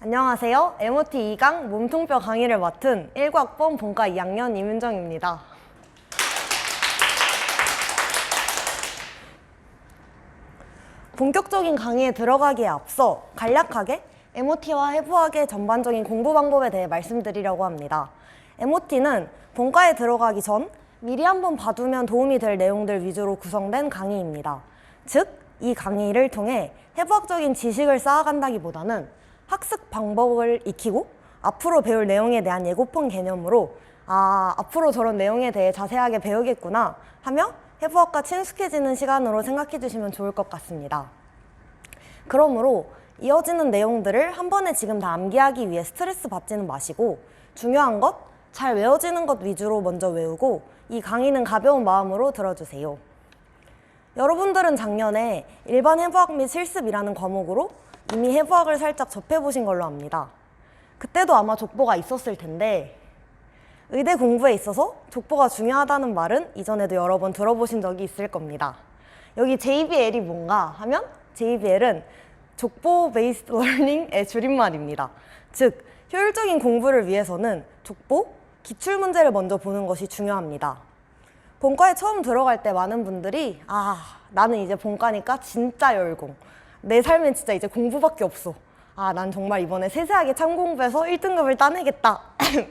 안녕하세요. MOT 2강 몸통뼈 강의를 맡은 1과학번 본과 2학년 임윤정입니다. 본격적인 강의에 들어가기에 앞서 간략하게 MOT와 해부학의 전반적인 공부 방법에 대해 말씀드리려고 합니다. MOT는 본과에 들어가기 전 미리 한번 봐두면 도움이 될 내용들 위주로 구성된 강의입니다. 즉, 이 강의를 통해 해부학적인 지식을 쌓아간다기보다는 학습 방법을 익히고 앞으로 배울 내용에 대한 예고편 개념으로 앞으로 저런 내용에 대해 자세하게 배우겠구나 하며 해부학과 친숙해지는 시간으로 생각해 주시면 좋을 것 같습니다. 그러므로 이어지는 내용들을 한 번에 지금 다 암기하기 위해 스트레스 받지는 마시고 중요한 것, 잘 외워지는 것 위주로 먼저 외우고 이 강의는 가벼운 마음으로 들어주세요. 여러분들은 작년에 일반 해부학 및 실습이라는 과목으로 이미 해부학을 살짝 접해보신 걸로 압니다. 그때도 아마 족보가 있었을 텐데 의대 공부에 있어서 족보가 중요하다는 말은 이전에도 여러 번 들어보신 적이 있을 겁니다. 여기 JBL이 뭔가 하면 JBL은 족보 베이스드 러닝의 줄임말입니다. 즉, 효율적인 공부를 위해서는 족보, 기출문제를 먼저 보는 것이 중요합니다. 본과에 처음 들어갈 때 많은 분들이 나는 이제 본과니까 진짜 열공, 내 삶엔 진짜 이제 공부밖에 없어, 난 정말 이번에 세세하게 참공부해서 1등급을 따내겠다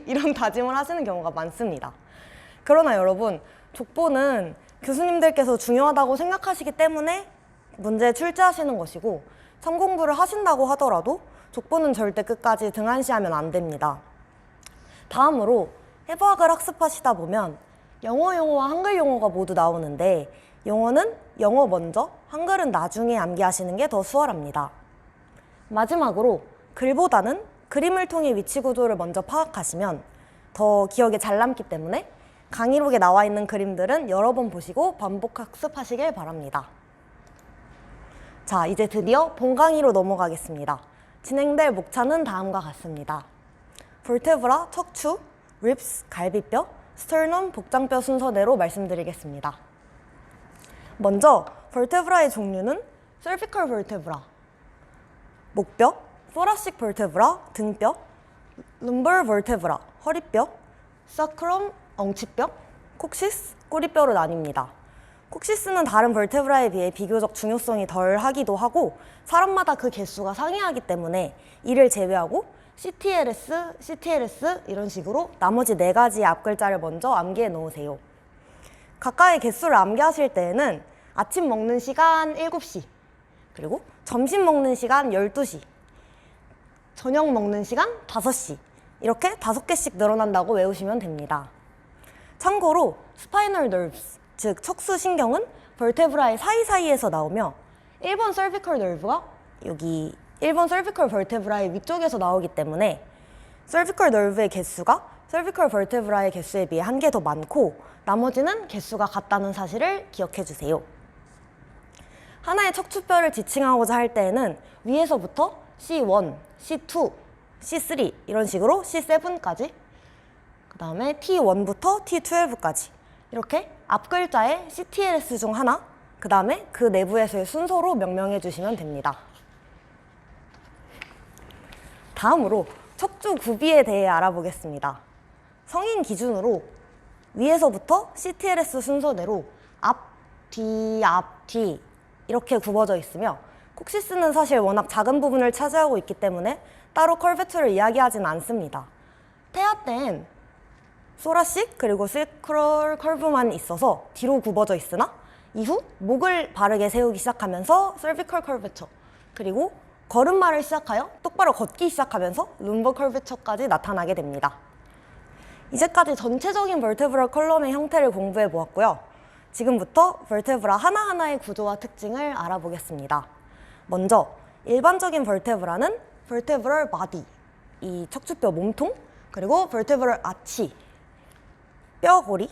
이런 다짐을 하시는 경우가 많습니다. 그러나 여러분, 족보는 교수님들께서 중요하다고 생각하시기 때문에 문제에 출제하시는 것이고 참공부를 하신다고 하더라도 족보는 절대 끝까지 등한시하면 안 됩니다. 다음으로 해부학을 학습하시다 보면 영어 용어와 한글 용어가 모두 나오는데 영어는 영어 먼저, 한글은 나중에 암기하시는 게 더 수월합니다. 마지막으로 글보다는 그림을 통해 위치 구조를 먼저 파악하시면 더 기억에 잘 남기 때문에 강의록에 나와 있는 그림들은 여러 번 보시고 반복 학습하시길 바랍니다. 자, 이제 드디어 본 강의로 넘어가겠습니다. 진행될 목차는 다음과 같습니다. 볼테브라, 척추, 립스, 갈비뼈, 스터넘, 복장뼈 순서대로 말씀드리겠습니다. 먼저 볼테브라의 종류는 cervical vertebra, 목뼈, thoracic vertebra, 등뼈, lumbar vertebra, 허리뼈, sacrum, 엉치뼈, coccyx, 꼬리뼈로 나뉩니다. coccyx는 다른 vertebra에 비해 비교적 중요성이 덜 하기도 하고 사람마다 그 개수가 상이하기 때문에 이를 제외하고 CTLS, CTLS 이런 식으로 나머지 4가지의 앞글자를 먼저 암기해 놓으세요. 각각의 개수를 암기하실 때에는 아침 먹는 시간 7시, 그리고 점심 먹는 시간 12시, 저녁 먹는 시간 5시 이렇게 5개씩 늘어난다고 외우시면 됩니다. 참고로 스파이널 nerves, 즉 척수신경은 벌테브라의 사이사이에서 나오며 1번 cervical nerve가 여기 1번 cervical vertebra의 위쪽에서 나오기 때문에 cervical nerve의 개수가 cervical vertebra의 개수에 비해 한 개 더 많고 나머지는 개수가 같다는 사실을 기억해 주세요. 하나의 척추뼈를 지칭하고자 할 때에는 위에서부터 C1, C2, C3 이런 식으로 C7까지, 그 다음에 T1부터 T12까지 이렇게 앞글자의 CTLS 중 하나, 그 다음에 그 내부에서의 순서로 명명해 주시면 됩니다. 다음으로 척추 구비에 대해 알아보겠습니다. 성인 기준으로 위에서부터 CTLS 순서대로 앞, 뒤 이렇게 굽어져 있으며 coccyx는 사실 워낙 작은 부분을 차지하고 있기 때문에 따로 커베처를 이야기하지는 않습니다. 태아 땐 thoracic 그리고 sacral curve만 있어서 뒤로 굽어져 있으나 이후 목을 바르게 세우기 시작하면서 cervical curvature, 그리고 걸음마를 시작하여 똑바로 걷기 시작하면서 lumbar curvature까지 나타나게 됩니다. 이제까지 전체적인 vertebral 컬럼의 형태를 공부해 보았고요. 지금부터 vertebra 하나하나의 구조와 특징을 알아보겠습니다. 먼저 일반적인 vertebra는 vertebral body, 이 척추뼈 몸통, 그리고 vertebral arch, 뼈고리,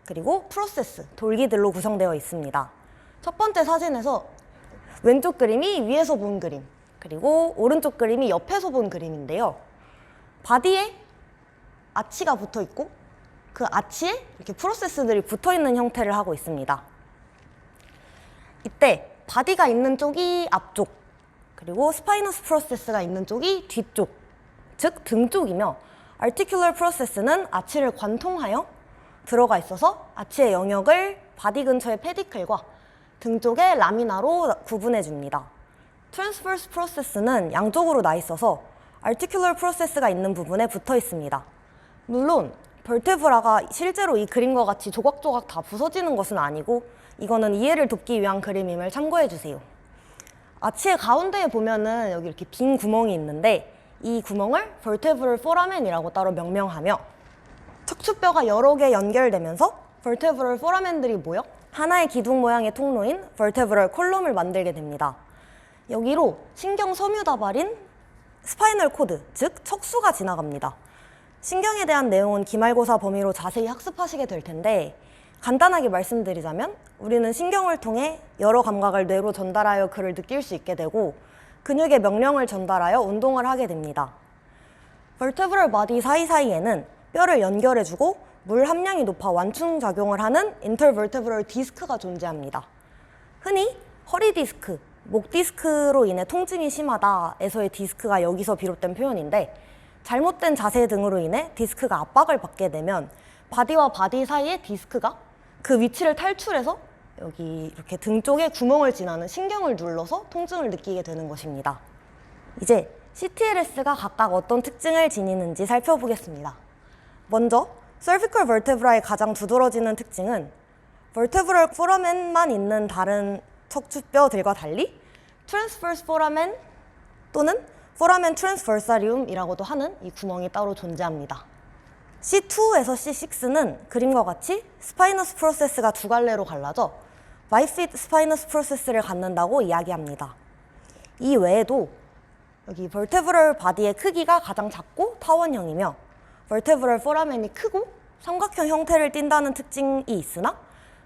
그리고 process, 돌기들로 구성되어 있습니다. 첫 번째 사진에서 왼쪽 그림이 위에서 본 그림, 그리고 오른쪽 그림이 옆에서 본 그림인데요. 바디에 아치가 붙어 있고 그 아치에 이렇게 프로세스들이 붙어 있는 형태를 하고 있습니다. 이때 바디가 있는 쪽이 앞쪽, 그리고 스파이너스 프로세스가 있는 쪽이 뒤쪽, 즉 등 쪽이며 articular process는 아치를 관통하여 들어가 있어서 아치의 영역을 바디 근처의 페디클과 등 쪽의 라미나로 구분해 줍니다. transverse process는 양쪽으로 나 있어서 articular process가 있는 부분에 붙어 있습니다. 물론 vertebra가 실제로 이 그림과 같이 조각조각 다 부서지는 것은 아니고 이거는 이해를 돕기 위한 그림임을 참고해 주세요. 아치의 가운데에 보면은 여기 이렇게 빈 구멍이 있는데 이 구멍을 vertebral foramen이라고 따로 명명하며 척추뼈가 여러 개 연결되면서 vertebral foramen들이 모여 하나의 기둥 모양의 통로인 vertebral column을 만들게 됩니다. 여기로 신경 섬유다발인 스파이널 코드, 즉 척수가 지나갑니다. 신경에 대한 내용은 기말고사 범위로 자세히 학습하시게 될 텐데 간단하게 말씀드리자면 우리는 신경을 통해 여러 감각을 뇌로 전달하여 그를 느낄 수 있게 되고 근육에 명령을 전달하여 운동을 하게 됩니다. vertebral body 사이사이에는 뼈를 연결해주고 물 함량이 높아 완충작용을 하는 intervertebral 디스크가 존재합니다. 흔히 허리 디스크, 목 디스크로 인해 통증이 심하다에서의 디스크가 여기서 비롯된 표현인데 잘못된 자세 등으로 인해 디스크가 압박을 받게 되면 바디와 바디 사이의 디스크가 그 위치를 탈출해서 여기 이렇게 등 쪽에 구멍을 지나는 신경을 눌러서 통증을 느끼게 되는 것입니다. 이제 CTLS가 각각 어떤 특징을 지니는지 살펴보겠습니다. 먼저 cervical vertebra의 가장 두드러지는 특징은 vertebral foramen만 있는 다른 척추뼈들과 달리 transverse foramen 또는 foramen transversarium이라고도 하는 이 구멍이 따로 존재합니다. C2에서 C6는 그림과 같이 스파이너스 프로세스가 두 갈래로 갈라져 bifid 스파이너스 프로세스를 갖는다고 이야기합니다. 이 외에도 여기 vertebral body의 크기가 가장 작고 타원형이며 vertebral foramen이 크고 삼각형 형태를 띈다는 특징이 있으나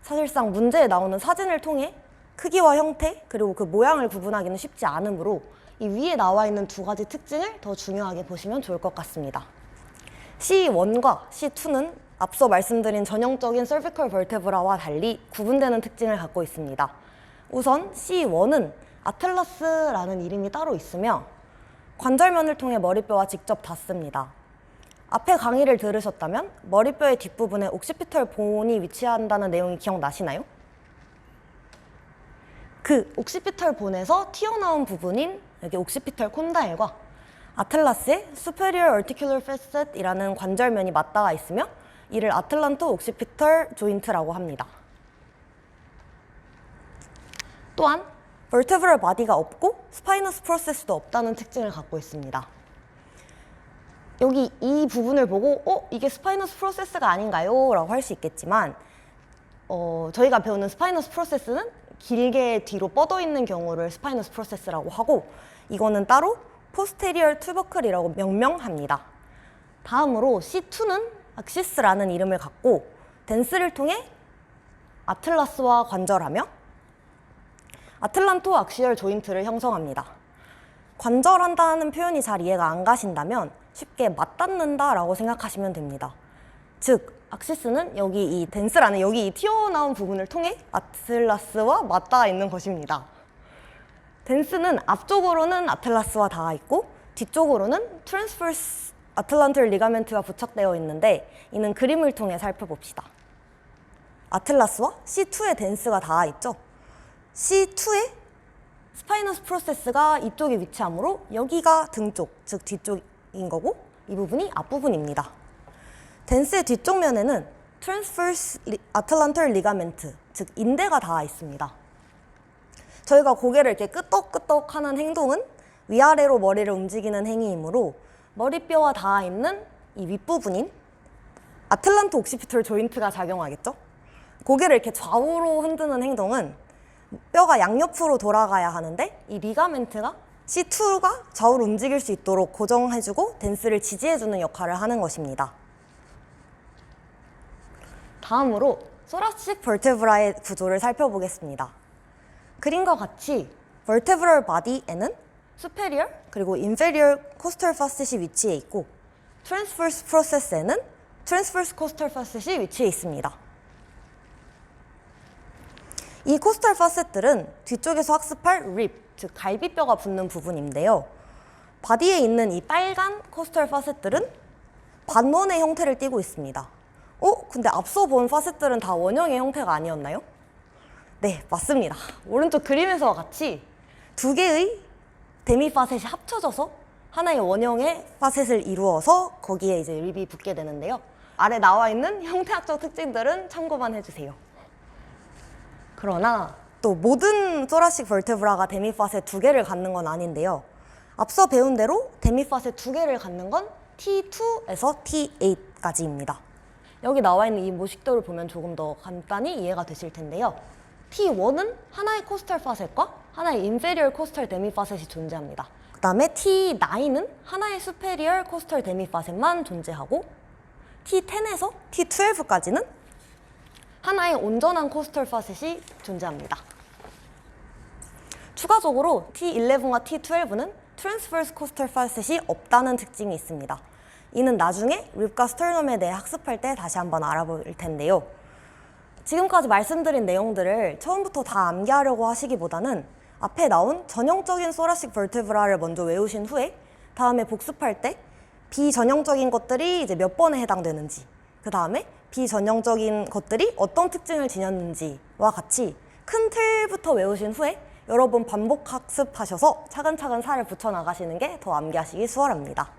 사실상 문제에 나오는 사진을 통해 크기와 형태 그리고 그 모양을 구분하기는 쉽지 않으므로 이 위에 나와 있는 두 가지 특징을 더 중요하게 보시면 좋을 것 같습니다. C1과 C2는 앞서 말씀드린 전형적인 cervical vertebra와 달리 구분되는 특징을 갖고 있습니다. 우선 C1은 아틀라스라는 이름이 따로 있으며 관절면을 통해 머리뼈와 직접 닿습니다. 앞에 강의를 들으셨다면 머리뼈의 뒷부분에 옥시피털 본이 위치한다는 내용이 기억나시나요? 그 옥시피털 본에서 튀어나온 부분인 여기 옥시피털 콘다일과 아틀라스의 superior articular facet이라는 관절면이 맞닿아 있으며 이를 아틀란토 옥시피털 조인트라고 합니다. 또한 vertebral body가 없고 스파이너스 프로세스도 없다는 특징을 갖고 있습니다. 여기 이 부분을 보고 이게 스파이너스 프로세스가 아닌가요? 라고 할 수 있겠지만 저희가 배우는 스파이너스 프로세스는 길게 뒤로 뻗어 있는 경우를 스파이너스 프로세스라고 하고 이거는 따로 posterior tubercle이라고 명명합니다. 다음으로 C2는 악시스라는 이름을 갖고 댄스를 통해 아틀라스와 관절하며 아틀란토 악시얼 조인트를 형성합니다. 관절한다는 표현이 잘 이해가 안 가신다면 쉽게 맞닿는다라고 생각하시면 됩니다. 즉 악시스는 여기 이 댄스라는 여기 이 튀어나온 부분을 통해 아틀라스와 맞닿아 있는 것입니다. 댄스는 앞쪽으로는 아틀라스와 닿아 있고 뒤쪽으로는 트랜스버스 아틀란틸 리가멘트가 부착되어 있는데 이는 그림을 통해 살펴봅시다. 아틀라스와 C2의 댄스가 닿아 있죠. C2의 스파이너스 프로세스가 이쪽에 위치하므로 여기가 등 쪽, 즉 뒤쪽인 거고 이 부분이 앞부분입니다. 댄스의 뒤쪽 면에는 트랜스버스 아틀란틸 리가멘트, 즉 인대가 닿아 있습니다. 저희가 고개를 이렇게 끄덕끄덕 하는 행동은 위아래로 머리를 움직이는 행위이므로 머리뼈와 닿아 있는 이 윗부분인 아틀란토 옥시피털 조인트가 작용하겠죠? 고개를 이렇게 좌우로 흔드는 행동은 뼈가 양옆으로 돌아가야 하는데 이 리가멘트가 C2가 좌우로 움직일 수 있도록 고정해주고 댄스를 지지해주는 역할을 하는 것입니다. 다음으로 소라식 벌테브라의 구조를 살펴보겠습니다. 그림과 같이 vertebral body에는 superior 그리고 inferior costal facet이 위치해 있고 transverse process에는 transverse costal facet이 위치해 있습니다. 이 costal facet들은 뒤쪽에서 학습할 rib, 즉 갈비뼈가 붙는 부분인데요. 바디에 있는 이 빨간 코스털 파셋들은 반원의 형태를 띠고 있습니다. 근데 앞서 본 파셋들은 다 원형의 형태가 아니었나요? 네, 맞습니다. 오른쪽 그림에서와 같이 두 개의 데미 파셋이 합쳐져서 하나의 원형의 파셋을 이루어서 거기에 이제 립이 붙게 되는데요. 아래 나와 있는 형태학적 특징들은 참고만 해주세요. 그러나 또 모든 소라식 벌테브라가 데미 파셋 두 개를 갖는 건 아닌데요. 앞서 배운 대로 데미 파셋 두 개를 갖는 건 T2에서 T8까지입니다. 여기 나와 있는 이 모식도를 보면 조금 더 간단히 이해가 되실 텐데요. T1은 하나의 코스털 파셋과 하나의 인페리얼 코스털 데미 파셋이 존재합니다. 그 다음에 T9은 하나의 수페리얼 코스털 데미 파셋만 존재하고 T10에서 T12까지는 하나의 온전한 코스털 파셋이 존재합니다. 추가적으로 T11과 T12는 트랜스버스 코스털 파셋이 없다는 특징이 있습니다. 이는 나중에 립과 스터넘에 대해 학습할 때 다시 한번 알아볼 텐데요. 지금까지 말씀드린 내용들을 처음부터 다 암기하려고 하시기보다는 앞에 나온 전형적인 소라식 벌테브라를 먼저 외우신 후에 다음에 복습할 때 비전형적인 것들이 이제 몇 번에 해당되는지, 그 다음에 비전형적인 것들이 어떤 특징을 지녔는지와 같이 큰 틀부터 외우신 후에 여러 번 반복 학습하셔서 차근차근 살을 붙여 나가시는 게 더 암기하시기 수월합니다.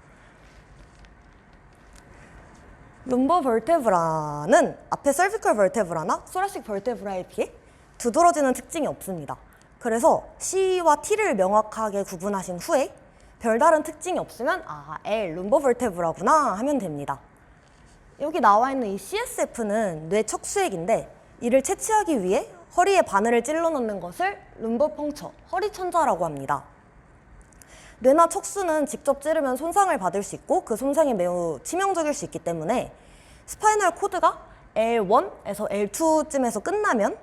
룸버 벌테브라는 앞에 cervical 벌테브라나 소라식 벌테브라에 비해 두드러지는 특징이 없습니다. 그래서 C와 T를 명확하게 구분하신 후에 별다른 특징이 없으면 L 룸버 벌테브라구나 하면 됩니다. 여기 나와 있는 이 CSF는 뇌 척수액인데 이를 채취하기 위해 허리에 바늘을 찔러 넣는 것을 룸버 펑처, 허리 천자라고 합니다. 뇌나 척수는 직접 찌르면 손상을 받을 수 있고 그 손상이 매우 치명적일 수 있기 때문에 스파이널 코드가 L1에서 L2쯤에서 끝나면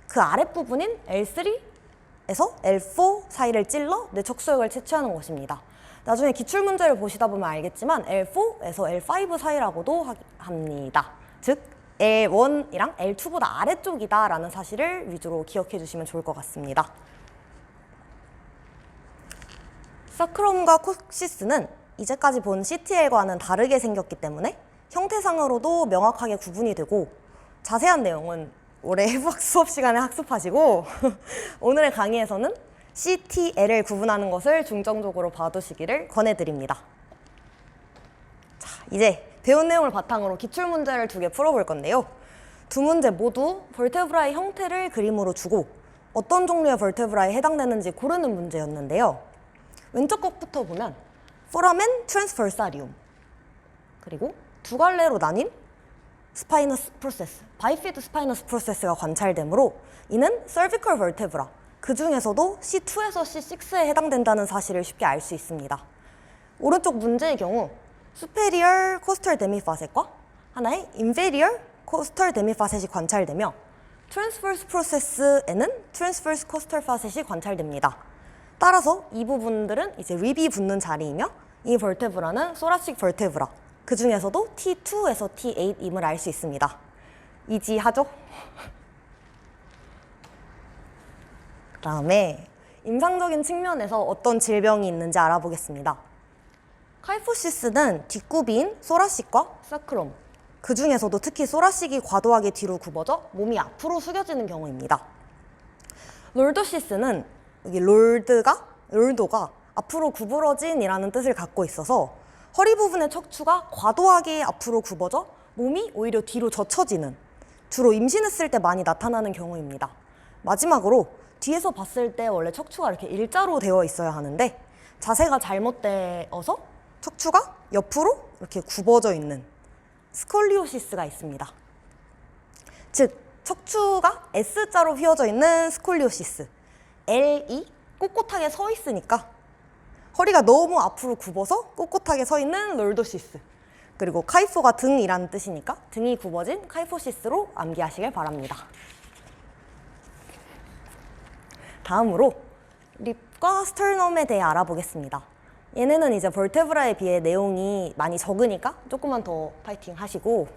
그 아랫부분인 L3에서 L4 사이를 찔러 뇌 척수액을 채취하는 것입니다. 나중에 기출문제를 보시다 보면 알겠지만 L4에서 L5 사이라고도 합니다. 즉 L1이랑 L2보다 아래쪽이다 라는 사실을 위주로 기억해 주시면 좋을 것 같습니다. 사크럼과 콕시스는 이제까지 본 CTL과는 다르게 생겼기 때문에 형태상으로도 명확하게 구분이 되고 자세한 내용은 올해 해부학 수업 시간에 학습하시고 오늘의 강의에서는 CTL을 구분하는 것을 중점적으로 봐두시기를 권해드립니다. 자, 이제 배운 내용을 바탕으로 기출문제를 2개 풀어볼 건데요. 두 문제 모두 벌테브라의 형태를 그림으로 주고 어떤 종류의 벌테브라에 해당되는지 고르는 문제였는데요. 왼쪽 것부터 보면 포라멘 트랜스버사리움, 그리고 두 갈래로 나뉜 스파이너스 프로세스, 바이피드 스파이너스 프로세스가 관찰되므로 이는 cervical vertebra, 그 중에서도 C2에서 C6에 해당된다는 사실을 쉽게 알 수 있습니다. 오른쪽 문제의 경우 superior coastal demiface과 하나의 inferior coastal demiface이 관찰되며 transverse process에는 transverse coastal facet이 관찰됩니다. 따라서 이 부분들은 이제 립이 붙는 자리이며 이 벌테브라는 소라식 벌테브라, 그 중에서도 T2에서 T8임을 알 수 있습니다. 이지하죠? 그 다음에 임상적인 측면에서 어떤 질병이 있는지 알아보겠습니다. 카이포시스는 뒷굽이인 소라식과 사크롬, 그 중에서도 특히 소라식이 과도하게 뒤로 굽어져 몸이 앞으로 숙여지는 경우입니다. 롤도시스는 여기 롤도가 앞으로 구부러진이라는 뜻을 갖고 있어서 허리 부분의 척추가 과도하게 앞으로 굽어져 몸이 오히려 뒤로 젖혀지는, 주로 임신했을 때 많이 나타나는 경우입니다. 마지막으로 뒤에서 봤을 때 원래 척추가 이렇게 일자로 되어 있어야 하는데 자세가 잘못되어서 척추가 옆으로 이렇게 굽어져 있는 스콜리오시스가 있습니다. 즉 척추가 S자로 휘어져 있는 스콜리오시스, L이 꼿꼿하게 서 있으니까 허리가 너무 앞으로 굽어서 꼿꼿하게 서 있는 롤도시스, 그리고 카이포가 등이라는 뜻이니까 등이 굽어진 카이포시스로 암기하시길 바랍니다. 다음으로 립과 스터넘에 대해 알아보겠습니다. 얘네는 이제 벌테브라에 비해 내용이 많이 적으니까 조금만 더 파이팅 하시고,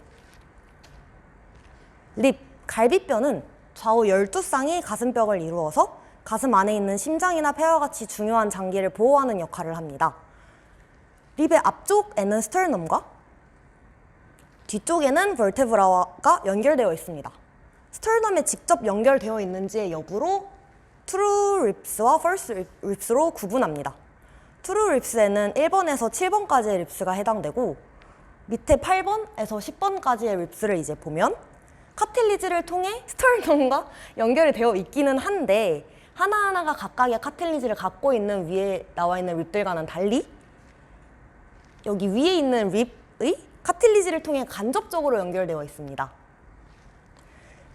립, 갈비뼈는 좌우 12쌍이 가슴뼈를 이루어서 가슴 안에 있는 심장이나 폐와 같이 중요한 장기를 보호하는 역할을 합니다. 립의 앞쪽에는 스터너럼과 뒤쪽에는 벌테브라가 연결되어 있습니다. 스터너럼에 직접 연결되어 있는지의 여부로 트루 립스와 펄스 립스로 구분합니다. 트루 립스에는 1번에서 7번까지의 립스가 해당되고 밑에 8번에서 10번까지의 립스를 이제 보면 카틸리지를 통해 스터너럼과 연결이 되어 있기는 한데 하나하나가 각각의 카틸리지를 갖고 있는 위에 나와 있는 립들과는 달리 여기 위에 있는 립의 카틸리지를 통해 간접적으로 연결되어 있습니다.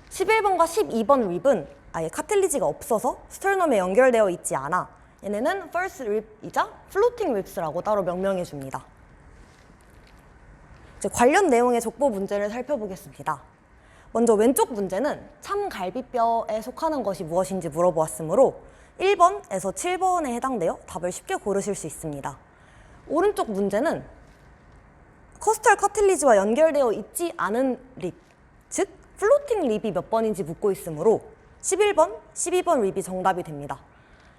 11번과 12번 립은 아예 카틸리지가 없어서 스터너럼에 연결되어 있지 않아 얘네는 first 립이자 floating 립스라고 따로 명명해 줍니다. 이제 관련 내용의 족보 문제를 살펴보겠습니다. 먼저 왼쪽 문제는 참갈비뼈에 속하는 것이 무엇인지 물어보았으므로 1번에서 7번에 해당되어 답을 쉽게 고르실 수 있습니다. 오른쪽 문제는 코스탈 카틸리지와 연결되어 있지 않은 립, 즉 플로팅 립이 몇 번인지 묻고 있으므로 11번, 12번 립이 정답이 됩니다.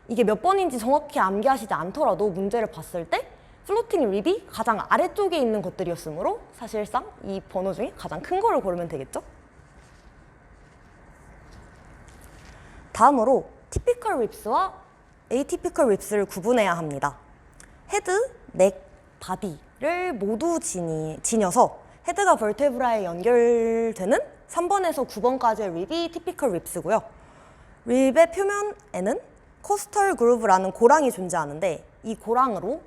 이게 몇 번인지 정확히 암기하시지 않더라도 문제를 봤을 때 플로팅 립이 가장 아래쪽에 있는 것들이었으므로 사실상 이 번호 중에 가장 큰 거를 고르면 되겠죠? 다음으로 티피컬 립스와 에이티피컬 립스를 구분해야 합니다. 헤드, 넥, 바디를 모두 지녀서 헤드가 벌테브라에 연결되는 3번에서 9번까지의 립이 티피컬 립스고요. 립의 표면에는 코스털 그루브라는 고랑이 존재하는데 이 고랑으로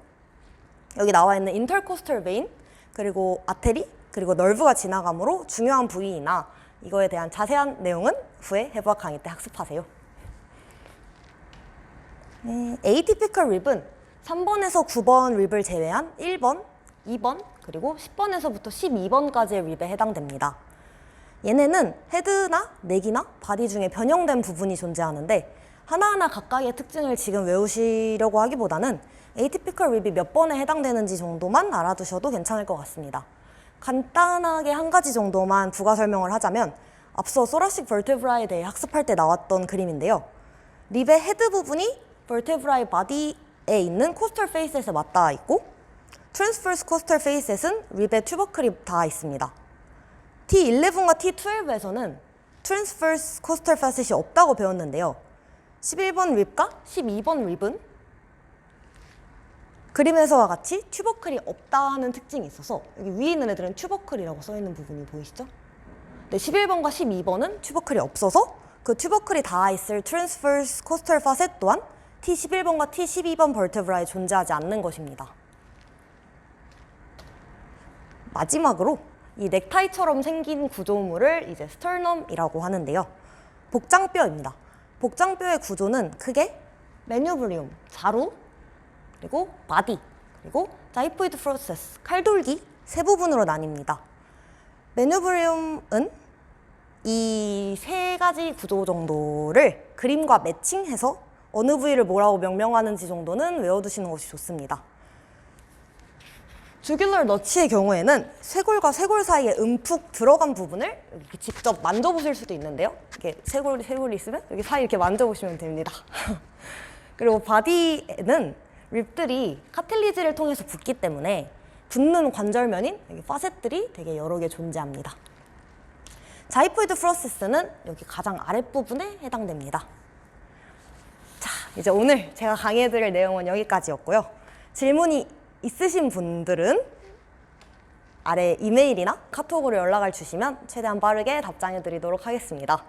여기 나와 있는 인터코스털 베인, 그리고 아테리, 그리고 널브가 지나가므로 중요한 부위이나 이거에 대한 자세한 내용은 후에 해부학 강의 때 학습하세요. 에이티피컬 립은 3번에서 9번 립을 제외한 1번, 2번, 그리고 10번에서부터 12번까지의 립에 해당됩니다. 얘네는 헤드나 넥이나 바디 중에 변형된 부분이 존재하는데 하나하나 각각의 특징을 지금 외우시려고 하기보다는 에이티피컬 립이 몇 번에 해당되는지 정도만 알아두셔도 괜찮을 것 같습니다. 간단하게 한 가지 정도만 부가 설명을 하자면 앞서 소라식 벌테브라에 대해 학습할 때 나왔던 그림인데요. 립의 헤드 부분이 벌테브라의 바디에 있는 코스털 페이셋에 맞닿아 있고 트랜스퍼스 코스털 페이셋은 립의 튜버클이 닿아 있습니다. T11과 T12에서는 트랜스퍼스 코스털 페이셋이 없다고 배웠는데요. 11번 립과 12번 립은 그림에서와 같이 튜버클이 없다는 특징이 있어서 여기 위에 있는 애들은 튜버클이라고 써있는 부분이 보이시죠? 네, 11번과 12번은 튜버클이 없어서 그 튜버클이 닿아있을 트랜스퍼스 코스털 파셋 또한 T11번과 T12번 벌테브라에 존재하지 않는 것입니다. 마지막으로 이 넥타이처럼 생긴 구조물을 이제 스터넘이라고 하는데요. 복장뼈입니다. 복장뼈의 구조는 크게 매뉴브리움, 자루, 그리고 바디, 그리고 자이포이드 프로세스, 칼돌기 세 부분으로 나뉩니다. 매뉴브리움은 이 세 가지 구조 정도를 그림과 매칭해서 어느 부위를 뭐라고 명명하는지 정도는 외워두시는 것이 좋습니다. 주귤러 너치의 경우에는 쇄골과 쇄골 사이에 움푹 들어간 부분을 이렇게 직접 만져보실 수도 있는데요. 이렇게 쇄골이 있으면 여기 사이 이렇게 만져보시면 됩니다. 그리고 바디에는 립들이 카틸리지를 통해서 붙기 때문에 붙는 관절면인 여기 파셋들이 되게 여러 개 존재합니다. 자이포이드 프로세스는 여기 가장 아랫부분에 해당됩니다. 자, 이제 오늘 제가 강의해드릴 내용은 여기까지였고요. 질문이 있으신 분들은 아래 이메일이나 카톡으로 연락을 주시면 최대한 빠르게 답장해 드리도록 하겠습니다.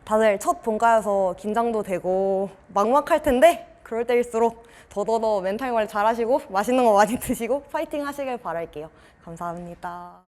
다들 첫 본가여서 긴장도 되고 막막할 텐데 그럴 때일수록 더더더 멘탈 관리 잘하시고 맛있는 거 많이 드시고 파이팅 하시길 바랄게요. 감사합니다.